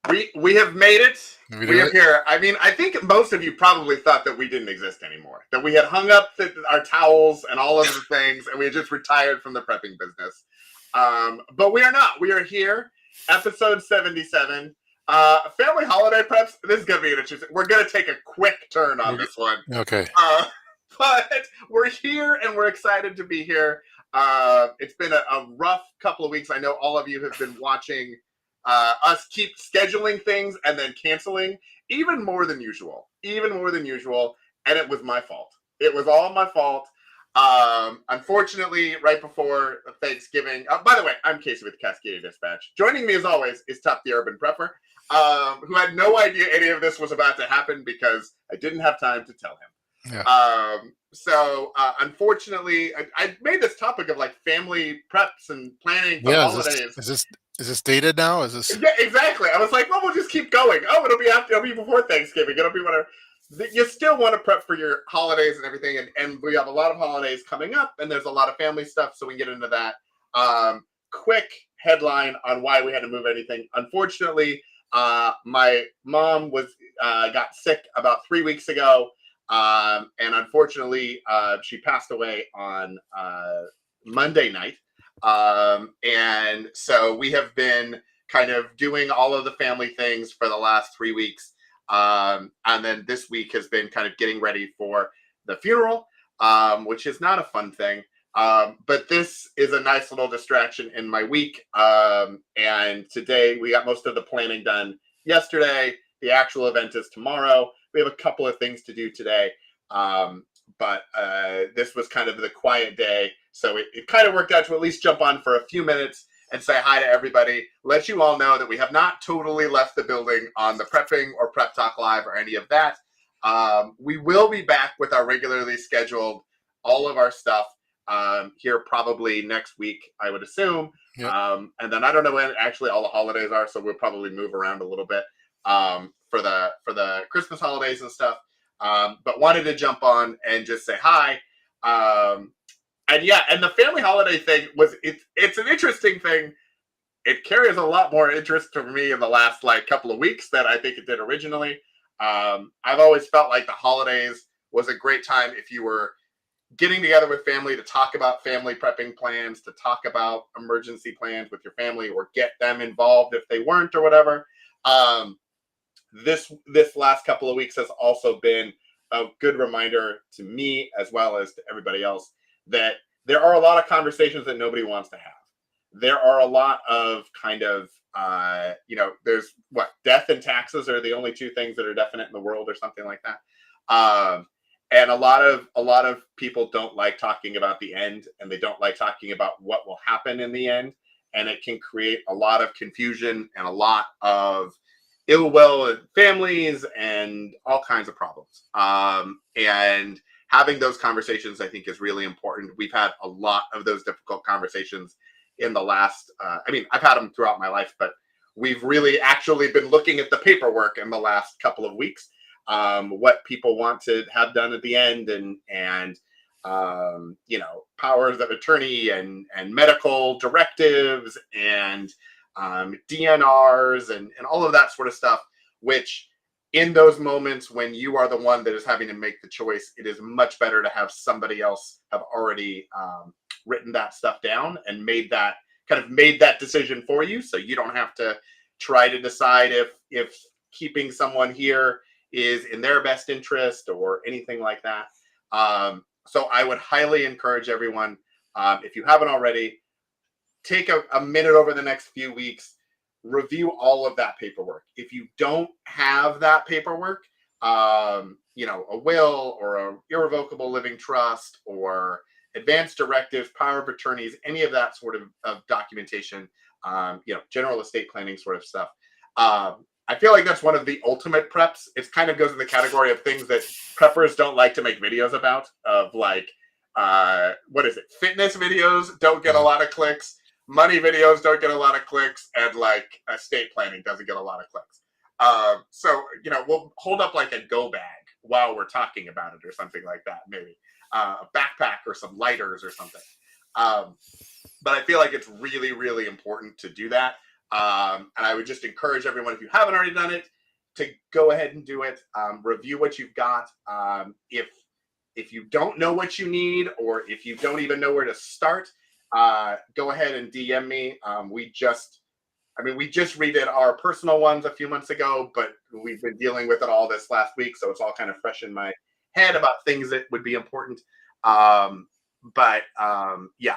We have made it. We We do are it. here. I mean, I think most of you probably thought that we didn't exist anymore. That we had hung up our towels and all of the things, and we had just retired from the prepping business. But we are not. We are here. Episode 77. Family holiday preps. This is gonna be an interesting. We're gonna take a quick turn on We're this one. okay. Uh, but we're here and we're excited to be here. It's been a rough couple of weeks. I know all of you have been watching us keep scheduling things and then canceling even more than usual. And it was my fault. It was all my fault. Unfortunately, right before Thanksgiving. By the way, I'm Casey with Cascadia Dispatch. Joining me as always is Tup the Urban Prepper, who had no idea any of this was about to happen because I didn't have time to tell him. Yeah. Unfortunately, I made this topic of like family preps and planning for the Yeah. holidays. Is this dated now? Is this? Yeah, exactly. I was like, well, we'll just keep going. Oh, it'll be before Thanksgiving. It'll be whatever. You still want to prep for your holidays and everything, and we have a lot of holidays coming up, and there's a lot of family stuff, so we can get into that. Quick headline on why we had to move anything. Unfortunately, my mom got sick about 3 weeks ago, and unfortunately, she passed away on Monday night. And so we have been kind of doing all of the family things for the last 3 weeks. And then this week has been kind of getting ready for the funeral, which is not a fun thing. But this is a nice little distraction in my week. And today we got most of the planning done yesterday. The actual event is tomorrow. We have a couple of things to do today. But this was kind of the quiet day. So it kind of worked out to at least jump on for a few minutes and say hi to everybody. Let you all know that we have not totally left the building on the prepping or prep talk live or any of that. We will be back with our regularly scheduled, all of our stuff here probably next week, I would assume. Yep. And then I don't know when actually all the holidays are, so we'll probably move around a little bit for the Christmas holidays and stuff. But wanted to jump on and just say hi. And the family holiday thing it's an interesting thing. It carries a lot more interest to me in the last couple of weeks than I think it did originally. I've always felt like the holidays was a great time if you were getting together with family to talk about family prepping plans, to talk about emergency plans with your family, or get them involved if they weren't or whatever. This last couple of weeks has also been a good reminder to me as well as to everybody else that there are a lot of conversations that nobody wants to have. There are a lot of kind of there's death and taxes are the only two things that are definite in the world or something like that. And a lot of people don't like talking about the end, and they don't like talking about what will happen in the end, and it can create a lot of confusion and a lot of ill will in families and all kinds of problems. And having those conversations, I think, is really important. We've had a lot of those difficult conversations in the last, I've had them throughout my life, but we've really actually been looking at the paperwork in the last couple of weeks, what people want to have done at the end and powers of attorney and medical directives and DNRs and all of that sort of stuff, which in those moments when you are the one that is having to make the choice, it is much better to have somebody else have already written that stuff down and made that decision for you. So you don't have to try to decide if keeping someone here is in their best interest or anything like that. So I would highly encourage everyone, if you haven't already, take a minute over the next few weeks, review all of that paperwork. If you don't have that paperwork, a will or an irrevocable living trust or advanced directives, power of attorneys, any of that sort of documentation, general estate planning sort of stuff. I feel like that's one of the ultimate preps. It kind of goes in the category of things that preppers don't like to make videos about, of fitness videos don't get a lot of clicks. Money videos don't get a lot of clicks, and estate planning doesn't get a lot of clicks. So we'll hold up a go bag while we're talking about it or something like that, maybe a backpack or some lighters or something. But I feel like it's really, really important to do that. And I would just encourage everyone, if you haven't already done it, to go ahead and do it. Review what you've got. If you don't know what you need, or if you don't even know where to start, go ahead and DM me. We just redid our personal ones a few months ago, but we've been dealing with it all this last week, so it's all kind of fresh in my head about things that would be important. Yeah,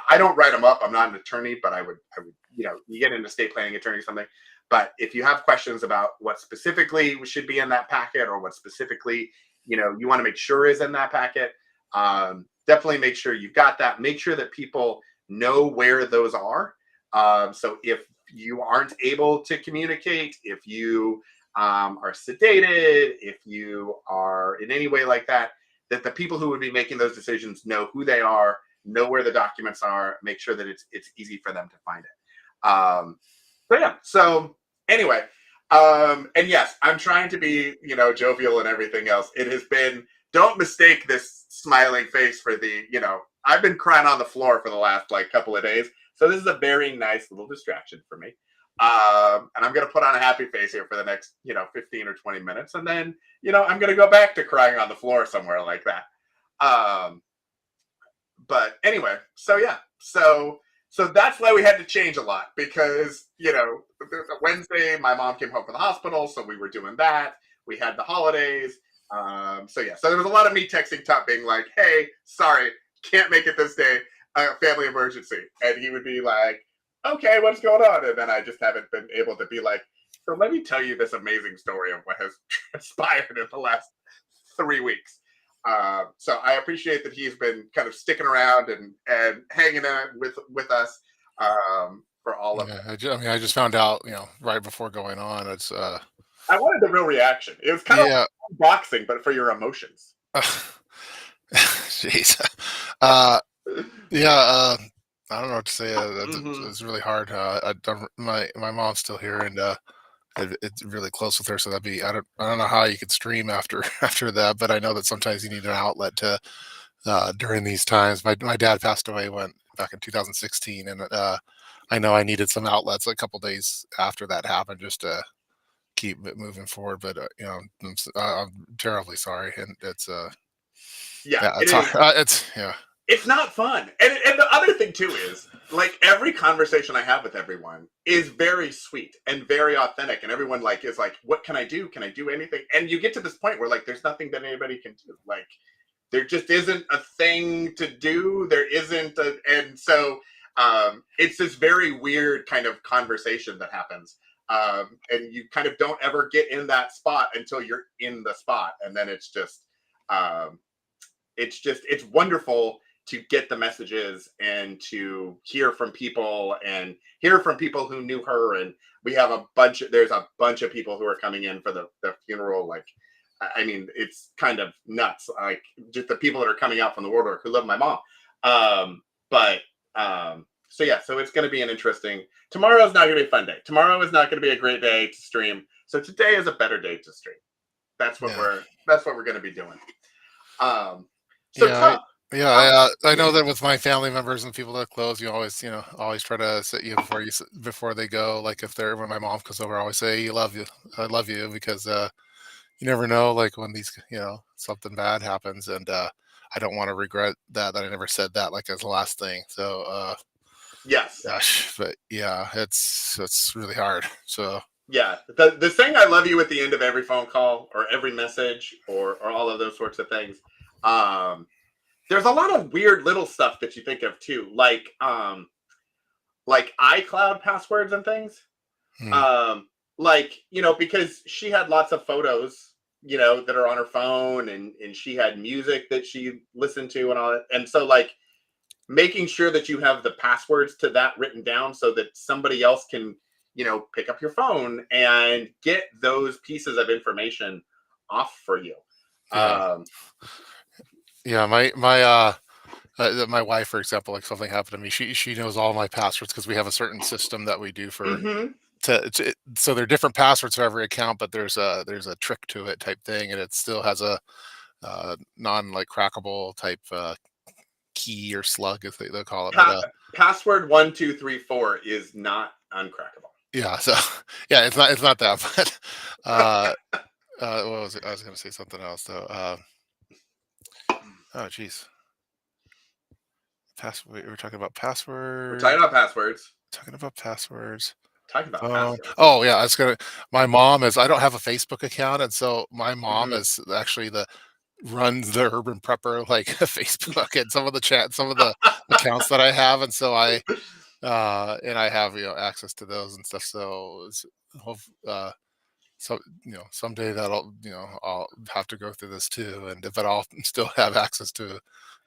I don't write them up. I'm not an attorney, but I would, you get into estate planning attorney or something. But if you have questions about what specifically should be in that packet, or what specifically, you want to make sure is in that packet, definitely make sure you've got that. Make sure that people know where those are. So if you aren't able to communicate, if you are sedated, if you are in any way like that, that the people who would be making those decisions know who they are, know where the documents are, make sure that it's easy for them to find it. So anyway, and yes, I'm trying to be, jovial and everything else. It has been, don't mistake this smiling face for the, I've been crying on the floor for the last couple of days. So this is a very nice little distraction for me. And I'm going to put on a happy face here for the next, 15 or 20 minutes. And then, I'm going to go back to crying on the floor somewhere like that. But anyway, so yeah. So that's why we had to change a lot, because, Wednesday, my mom came home from the hospital. So we were doing that. We had the holidays. So there was a lot of me texting Top being like, hey, sorry, can't make it this day. Family emergency. And he would be like, okay, what's going on? And then I just haven't been able to be like, so let me tell you this amazing story of what has transpired in the last 3 weeks. So I appreciate that he's been kind of sticking around and hanging out with us for all of it. I just found out, right before going on. It's I wanted the real reaction. It was kind of like boxing, but for your emotions. Jeez. I don't know what to say. It's really hard. My mom's still here, and it's really close with her. So that'd be, I don't know how you could stream after that, but I know that sometimes you need an outlet to during these times. My dad passed away back in 2016, and I know I needed some outlets a couple days after that happened just to keep it moving forward. But I'm terribly sorry, and it's it's hard. It's not fun. And the other thing too is, every conversation I have with everyone is very sweet and very authentic, and everyone is like, what can I do? Can I do anything? And you get to this point where there's nothing that anybody can do. There just isn't a thing to do. There isn't and so it's this very weird kind of conversation that happens. And you kind of don't ever get in that spot until you're in the spot. And then it's wonderful to get the messages and to hear from people who knew her. And we have there's a bunch of people who are coming in for the funeral. It's kind of nuts. Just the people that are coming out from the woodwork who love my mom. So it's going to be an interesting, tomorrow's not going to be a fun day. Tomorrow is not going to be a great day to stream. So today is a better day to stream. That's what we're going to be doing. I know that with my family members and people that are close, you always try to sit you before they go. When my mom comes over, I always say, I love you, because you never know, when these, something bad happens, and I don't want to regret that I never said that as the last thing. So yes, gosh, but yeah, it's really hard. So yeah, the saying "I love you" at the end of every phone call or every message or all of those sorts of things. There's a lot of weird little stuff that you think of too, like iCloud passwords and things. Because she had lots of photos, that are on her phone, and she had music that she listened to and all that. And so making sure that you have the passwords to that written down so that somebody else can, pick up your phone and get those pieces of information off for you. My wife, for example, something happened to me. She knows all my passwords because we have a certain system that we do for so they're different passwords for every account, but there's a trick to it type thing, and it still has a non crackable type key or slug, as they call it. Password 1234 is not uncrackable. Yeah, so yeah, it's not that, but uh, what was it? I was going to say something else though. Oh, geez, password. We were talking about We're password. talking about passwords. Talking about passwords. Talking about Phone. passwords. Oh yeah, I was gonna. My mom is. I don't have a Facebook account, and so my mom Hmm. is actually the runs the Urban Prepper like Facebook and some of the chat, some of the accounts that I have, and so and I have access to those and stuff. So hope, so someday that'll I'll have to go through this too, and but I'll still have access to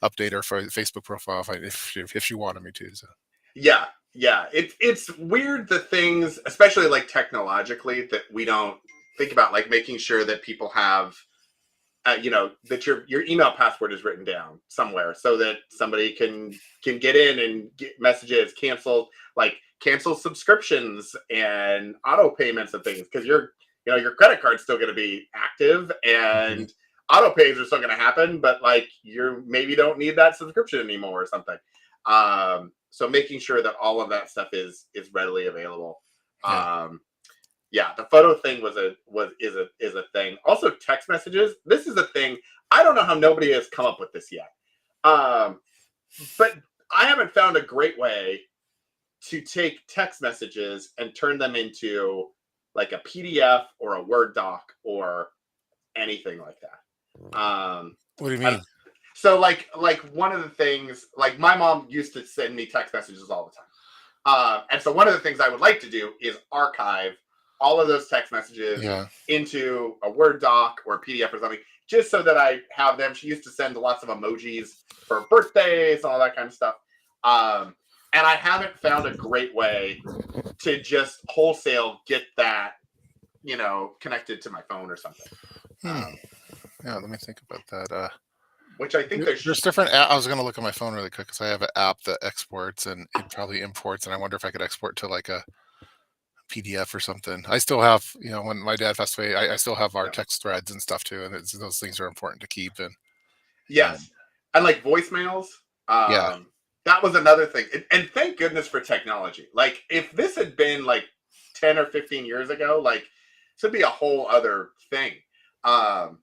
update her for Facebook profile if she wanted me to. So Yeah, yeah. It's weird the things, especially like technologically, that we don't think about, like making sure that people have, that your email password is written down somewhere so that somebody can get in and get messages, cancel subscriptions and auto payments and things, because your credit card's still going to be active mhm. and auto pays are still going to happen, but like you maybe don't need that subscription anymore or something. So making sure that all of that stuff is readily available. Yeah, um yeah, the photo thing is a thing. Also, text messages, this is a thing. I don't know how nobody has come up with this yet. um but I haven't found a great way to take text messages and turn them into like a PDF or a Word doc or anything like that. what do you And mean? so like one of the things, like my mom used to send me text messages all the time. And so one of the things I would like to do is archive all of those text messages Yeah. into a Word doc or a PDF or something, just so that I have them. She used to send lots of emojis for birthdays and all that kind of stuff. Um, and I haven't found a great way to just wholesale get that, connected to my phone or something. Hmm. Um, Yeah, let me think about that. which I think There's there's. different. I was gonna look at my phone really quick because I have an app that exports and it probably imports, and I wonder if I could export to like a PDF or something. I still have, when my dad passed away, I still have our Yeah. text threads and stuff too, and those things are important to keep. And Yes, and like voicemails. yeah, Um, that was another thing, and thank goodness for technology. Like, if this had been like 10 or 15 years ago, like this would be a whole other thing. Um,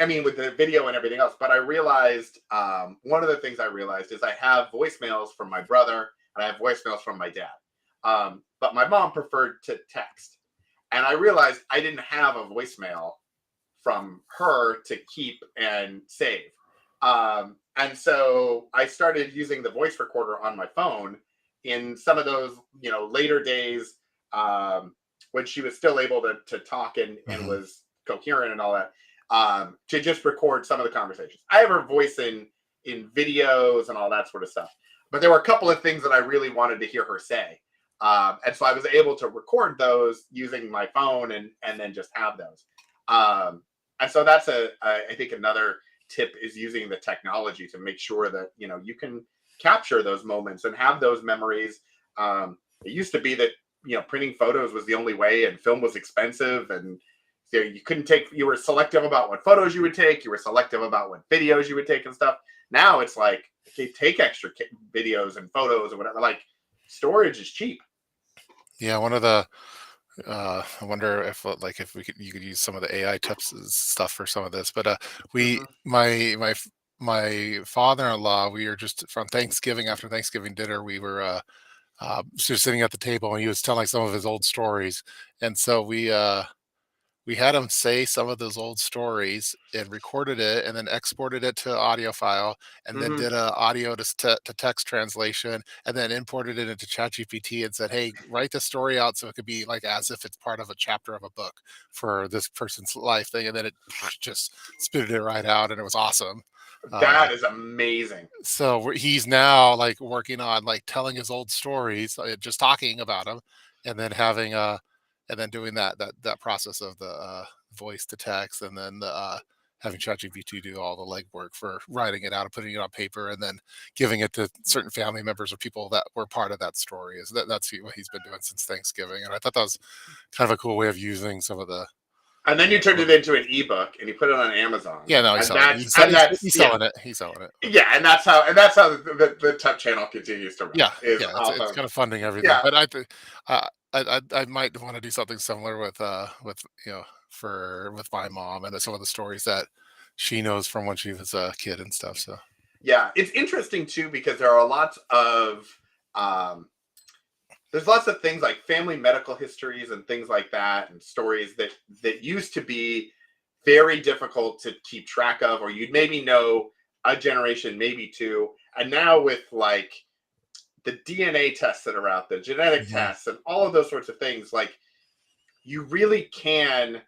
I mean, with the video and everything else. But I realized, one of the things I realized is I have voicemails from my brother and I have voicemails from my dad. But my mom preferred to text, and I realized I didn't have a voicemail from her to keep and save. And so I started using the voice recorder on my phone in some of those, later days, when she was still able to talk and hmm, was coherent and all that, to just record some of the conversations. I have her voice in videos and all that sort of stuff. But there were a couple of things that I really wanted to hear her say. And so I was able to record those using my phone and then just have those. Um, and so that's I think another tip is using the technology to make sure that you can capture those moments and have those memories. It used to be that printing photos was the only way, and film was expensive, and you couldn't take. You were selective about what photos you would take. You were selective about what videos you would take and stuff. Now it's like, okay, take extra videos and photos or whatever. Like, storage is cheap. yeah. One of the I wonder if like if you could use some of the AI tips and stuff for some of this. But we Hmm. my father-in-law, we were just from Thanksgiving, after Thanksgiving dinner, we were just sitting at the table, and he was telling some of his old stories, and so we had him say some of those old stories and recorded it and then exported it to audio file and then Hmm. did a audio to text translation and then imported it into ChatGPT and said, hey, write the story out so it could be like as if it's part of a chapter of a book for this person's life thing. And then it just spitted it right out, and it was awesome. Uh, That is amazing. so he's now like working on like telling his old stories, just talking about them, and then having and then doing that process of the voice to text, and then having ChatGPT do all the legwork for writing it out and putting it on paper, and then giving it to certain family members or people that were part of that story. That's what he's been doing since Thanksgiving, and I thought that was kind of a cool way of using some of the. And then you turned Some of it the into an ebook and you put it on Amazon, yeah, no, he's and selling it. that's and that's He's yeah. selling it. He's selling it. Yeah, and that's how the Tech channel continues to run. Yeah, Is yeah, it's off of kind of funding everything, yeah. but I think, I might want to do something similar with for with my mom and some of the stories that she knows from when she was a kid and stuff. So Yeah, it's interesting too because there are lots of um, there's lots of things like family medical histories and things like that, and stories that used to be very difficult to keep track of, or you'd maybe know a generation, maybe two, and now with like the DNA tests that are out there, genetic Mhm. tests, and all of those sorts of things, like you really can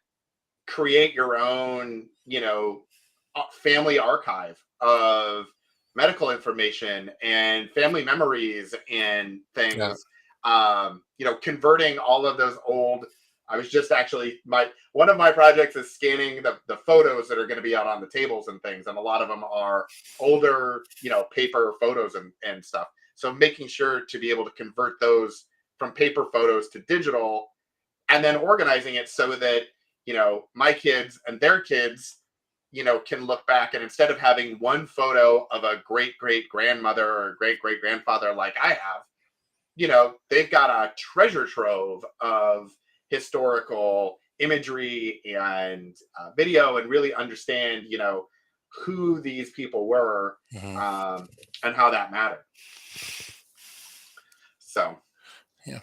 create your own, family archive of medical information and family memories and Yeah. things. Converting all of those old. I was just actually my one of my projects is scanning the photos that are going to be out on the tables and things, and a lot of them are older, paper photos and stuff. So making sure to be able to convert those from paper photos to digital, and then organizing it so that my kids and their kids can look back, and instead of having one photo of a great great grandmother or great great grandfather like I have, they've got a treasure trove of historical imagery and video, and really understand who these people were, Mhm. um, and how that mattered. So Yeah,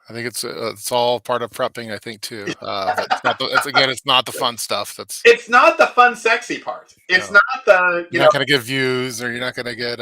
I think it's all part of prepping, I think too. But it's not it's not the fun stuff. That's it's not the fun sexy part. It's no, not the you're not going to get views, or you're not going to get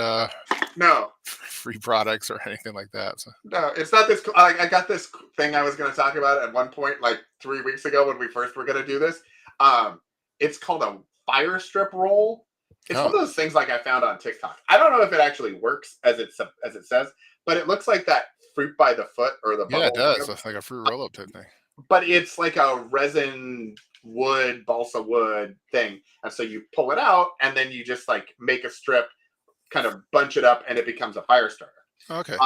no. free products or anything like that. So No, it's not this. I got this thing I was going to talk about at one point, like 3 weeks ago when we first were going to do this. Um, it's called a fire strip roll. It's one oh of those things like I found on TikTok. I don't know if it actually works as it says, but it looks like that fruit by the foot or the yeah, it bubble does. gum, It's like a fruit roll up type thing. but it's like a resin wood, balsa wood thing, and so you pull it out and then you just like make a strip, kind of bunch it up, and it becomes a fire starter. Okay.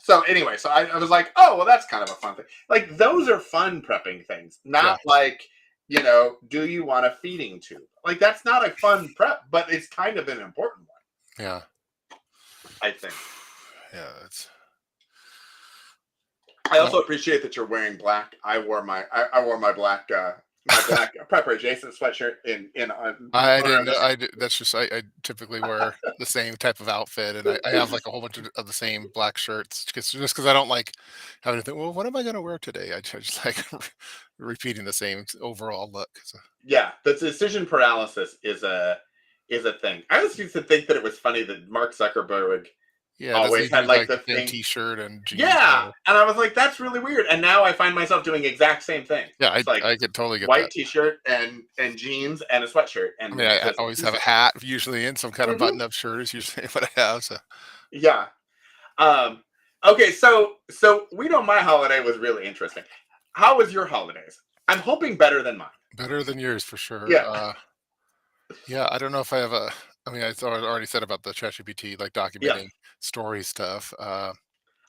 So anyway, so I was like, oh well, that's kind of a fun thing. Like those are fun prepping things, Yeah. not like, do you want a feeding tube? Like that's not a fun prep, but it's kind of an important one, Yeah. I think. Yeah. It's I well, also appreciate that you're wearing black. I wore my black prepper Jason sweatshirt in I honor of didn't. this. That's just I typically wear the same type of outfit, and I have like a whole bunch of the same black shirts just because I don't like having to think. Well, what am I going to wear today? I just like repeating the same overall look. So, Yeah, the decision paralysis is a thing. I always used to think that it was funny that Mark Zuckerberg yeah, doesn't he always had do like like the the same thing. T-shirt and jeans? Yeah, and I was like, that's really weird. And now I find myself doing the exact same thing. Yeah, It's like I could totally get white that. T-shirt and jeans and a sweatshirt, I and mean, I just always have a hat usually, and some kind of Mhm. button-up shirt is usually what I have. So Yeah. Um. Okay, so we know my holiday was really interesting. How was your holidays? I'm hoping better than mine. better than yours for sure. Yeah. Yeah, I don't know if I have a. I mean, I thought I already said about the ChatGPT, like Yeah. documenting story stuff. I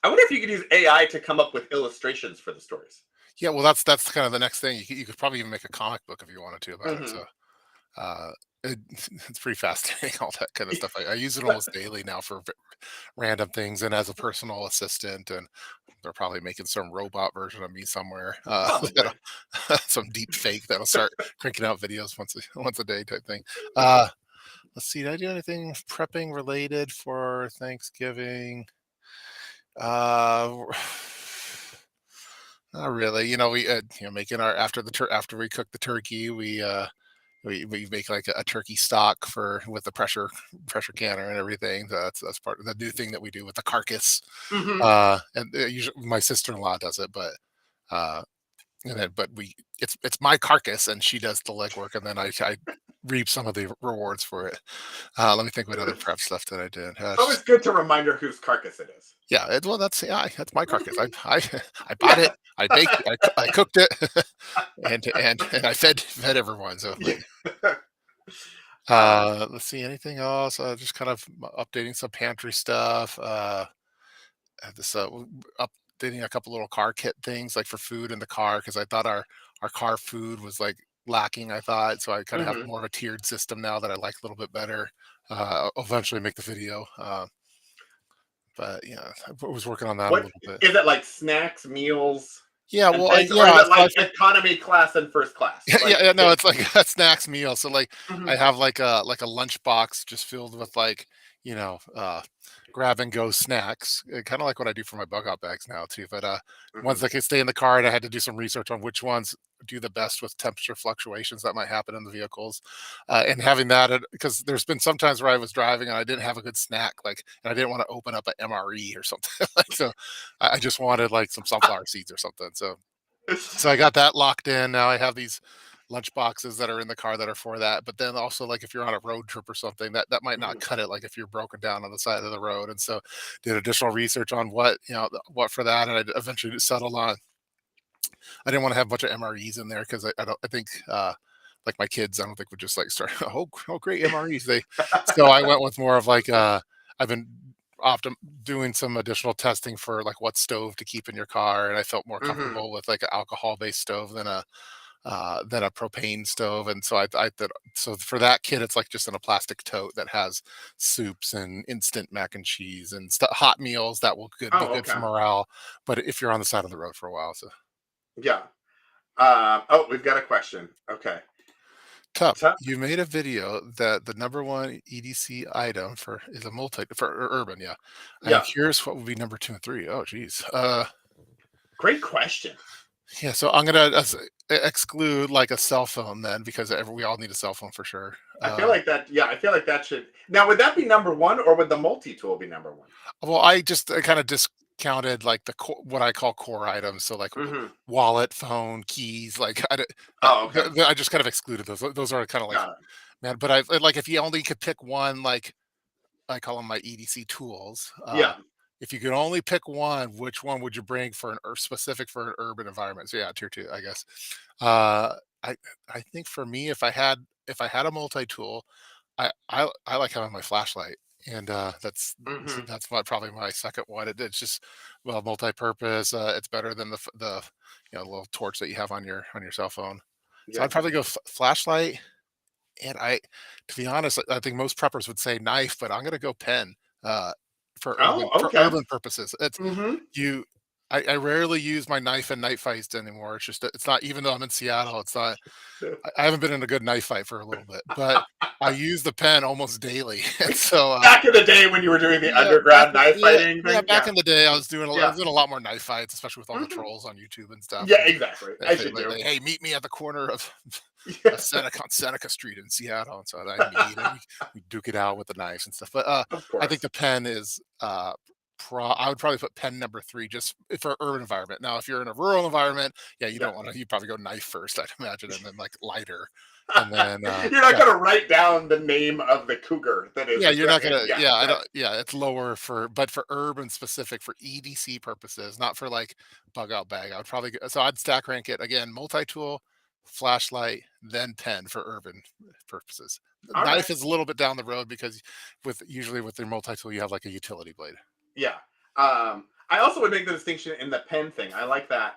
wonder if you could use AI to come up with illustrations for the stories. Yeah, well, that's kind of the next thing. You could probably even make a comic book if you wanted to about it. Hmm. So uh, it, it's pretty fascinating, all that kind of stuff. I use it almost daily now for random things, and as a personal assistant. And they're probably making some robot version of me somewhere. Probably. Some deep fake that'll start cranking out videos once a day type thing. Uh, let's see. Did I do anything prepping related for Thanksgiving? Uh, Not really. We making our after we cook the turkey, we make like a turkey stock for with the pressure canner and everything. So that's part of the new thing that we do with the carcass. Hmm. And usually my sister-in-law does it, but uh, and then but it's my carcass and she does the legwork, and then I reap some of the rewards for it. Let me think what other prep stuff that I did. It's always good to remind her whose carcass it is. Yeah, well, that's my carcass. I I bought Yeah. it. I baked it. I cooked it, and I fed everyone. So, Yeah. um, let's see, anything else? Just kind of updating some pantry stuff. This updating a couple little car kit things like for food in the car because I thought our car food was like lacking. I thought so. I kind of have mhm. more of a tiered system now that I like a little bit better. I'll eventually make the video. But yeah, I was working on that a What little bit. is it like? Snacks, meals, Yeah, and well, things, or is yeah, it so like economy class and first class? yeah, Like, yeah, no, it's like a snacks meal. So like I mhm, have like a lunch box just filled with like, you know, grab and go snacks. Kind of like what I do for my bug out bags now too. But ones mhm, that can stay in the car, and I had to do some research on which ones do the best with temperature fluctuations that might happen in the vehicles. And having that because there's been some times where I was driving and I didn't have a good snack, like, and I didn't want to open up an MRE or something. Like, so I just wanted like some sunflower seeds or something. So I got that locked in. Now I have these lunch boxes that are in the car that are for that. But then also like if you're on a road trip or something, that might not mhm, cut it. Like if you're broken down on the side of the road, and so did additional research on what what for that, and I eventually settled on. I didn't want to have a bunch of MREs in there because I don't. I think like my kids, I don't think would just like start. Oh great MREs. So I went with more of like I've been often doing some additional testing for like what stove to keep in your car, and I felt more mhm. comfortable with like an alcohol based stove than a propane stove. And so I thought, so for that kit, it's like just in a plastic tote that has soups and instant mac and cheese and hot meals that will be Oh, good for okay, morale. But if you're on the side of the road for a while, so yeah. Oh, we've got a question. Okay, Tup, so, you made a video that the number one EDC item for is a multi for urban. Yeah, I am yeah, curious what would be number two and three. Oh, geez. great question. Yeah. So I'm gonna exclude like a cell phone then because we all need a cell phone for sure. I feel like that. Yeah, I feel like that should. Now, would that be number one, or would the multi tool be number one? Well, I just kind of discounted like what I call core items. So like Hmm. wallet, phone, keys. Like Oh, okay, I just kind of excluded those. Those are kind of like got it. man. But I like if you only could pick one, like I call them my EDC tools. Yeah. If you could only pick one, which one would you bring for specific for an urban environment? So yeah, tier two, I guess. Uh, I I think for me, if I had a multi tool, I like having my flashlight, and Hmm. that's probably my second one. It's just well multi-purpose. It's better than the little torch that you have on your cell phone. So Yeah. I'd probably go flashlight, and to be honest, I think most preppers would say knife, but I'm gonna go pen uh, Oh, for okay. urban purposes. It's Hmm. you. I rarely use my knife in night fights anymore. It's just it's not even though I'm in Seattle, it's not I haven't been in a good knife fight for a little bit, but I use the pen almost daily. And so, Back in the day when you were doing the underground knife fighting yeah, thing. back Yeah. in the day, I Yeah. was doing a lot more knife fights, especially with all the Hmm. trolls on YouTube and stuff. Yeah, And exactly. As you do. hey, meet me at the corner of Yeah, Seneca Street in Seattle. And so I meet and we duke it out with the knives and stuff. But of I think course. the pen is I would probably put pen number three just for urban environment. Now, if you're in a rural environment, yeah, you Yeah. don't want to. You probably go knife first, I'd imagine, and then like lighter, and then You're not yeah, gonna write down the name of the cougar that is yeah, you're not gonna. yeah, Yeah, I right. don't. Yeah, it's lower but for urban specific for EDC purposes, not for like bug out bag. I would probably so I'd stack rank it again: multi tool, flashlight, then pen for urban purposes. All right. Knife is a little bit down the road because usually with your multi tool you have like a utility blade. Yeah. I also would make the distinction in the pen thing. I like that.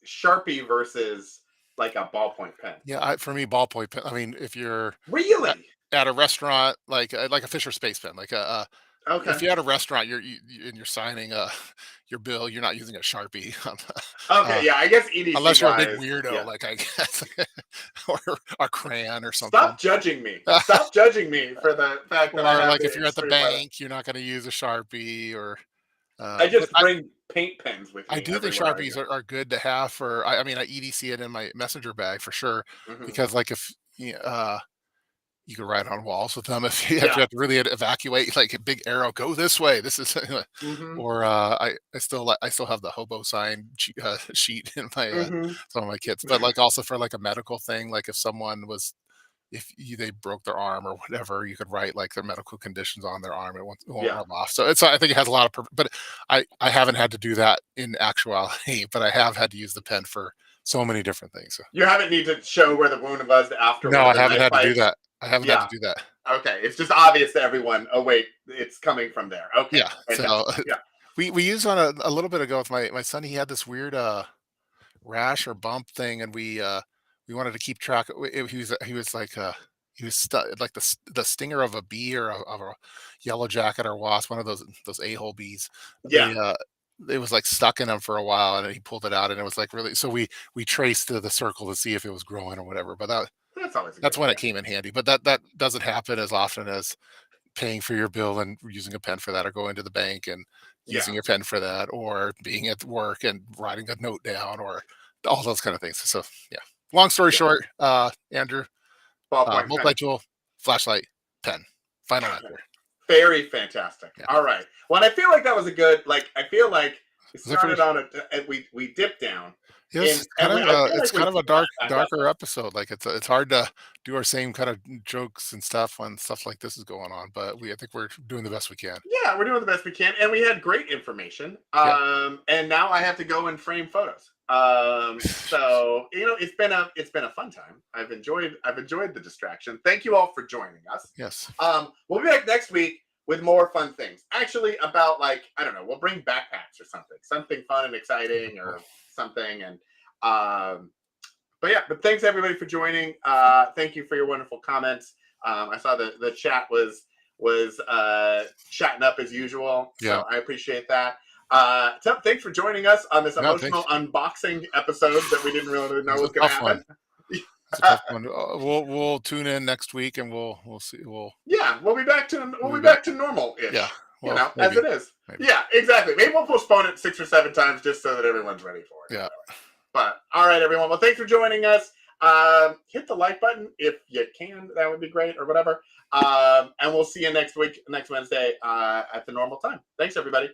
Sharpie versus like a ballpoint pen. Yeah, for me, ballpoint pen. I mean, if you're at, Really? at a restaurant, like a Fisher Space pen, Okay. if you're at a restaurant, and you're signing your bill, you're not using a Sharpie, Okay. uh, Yeah. I guess EDC unless you're a big wise. weirdo, Yeah. like I guess, or a crayon or something. Stop judging me. Stop judging me for the fact that I Or have like the if you're at the extreme weather. bank, you're not going to use a Sharpie, or I but just bring paint pens with I me do think everywhere I Sharpies go. are good to have for. I mean, I EDC it in my messenger bag for sure, Hmm. because like if you can write on walls with them if if Yeah. you have to really evacuate, like a big arrow, go this way. This is, Hmm. or I still have the hobo sign sheet in my Hmm. some of my kits, but like also for like a medical thing, like if someone was they broke their arm or whatever, you could write like their medical conditions on their arm. It won't Yeah. rub off. So I think it has a lot of but I haven't had to do that in actuality, but I have had to use the pen for so many different things. So. You haven't need to show where the wound was after No, one of I the haven't knife had to do fights. that. I haven't had to Yeah. do that. Okay. It's just obvious to everyone. Oh wait, it's coming from there. Okay. Yeah. So Fantastic. Yeah. we used on a little bit ago with my son. He had this weird rash or bump thing, and we wanted to keep track. He was like he was stuck like the stinger of a bee or of a yellow jacket or wasp, one of those a-hole bees. Yeah, It was like stuck in him for a while, and he pulled it out, and it was like really. So we traced the circle to see if it was growing or whatever. But that's always a good that's when idea. it came in handy. But that doesn't happen as often as paying for your bill and using a pen for that, or going to the bank and Yeah, using your pen for that, or being at work and writing a note down, or all those kind of things. So yeah. Long story yeah. short, Andrew, Ballpoint pen. multi-tool, flashlight, pen. Final answer. Very fantastic. Yeah. All right. Well, I feel like that was a good. Like, I feel like we Was that pretty? started on and we dipped down, Yes, and kind of. I feel It's like we kind of a splashed back up. darker episode. Like it's hard to do our same kind of jokes and stuff when stuff like this is going on. But I think we're doing the best we can. Yeah, we're doing the best we can, and we had great information. Yeah. And now I have to go and frame photos. So it's been a fun time. I've enjoyed the distraction. Thank you all for joining us. Yes. We'll be back next week with more fun things. Actually, about like I don't know, we'll bring backpacks or something fun and exciting or something. And but thanks everybody for joining. Thank you for your wonderful comments. I saw the chat was chatting up as usual, so Yeah. I appreciate that. So thanks for joining us on this No, emotional unboxing episode that we didn't really know It's was a going to tough one. happen. It's a tough one. We'll tune in next week and we'll see. Yeah, we'll be back to normal-ish. Yeah. You Well, know, maybe, as it is. maybe. Yeah, exactly. Maybe we'll postpone it 6 or 7 times just so that everyone's ready for it. Yeah. But all right, everyone. Well, thanks for joining us. Hit the like button if you can. That would be great, or whatever. And we'll see you next Wednesday, at the normal time. Thanks, everybody.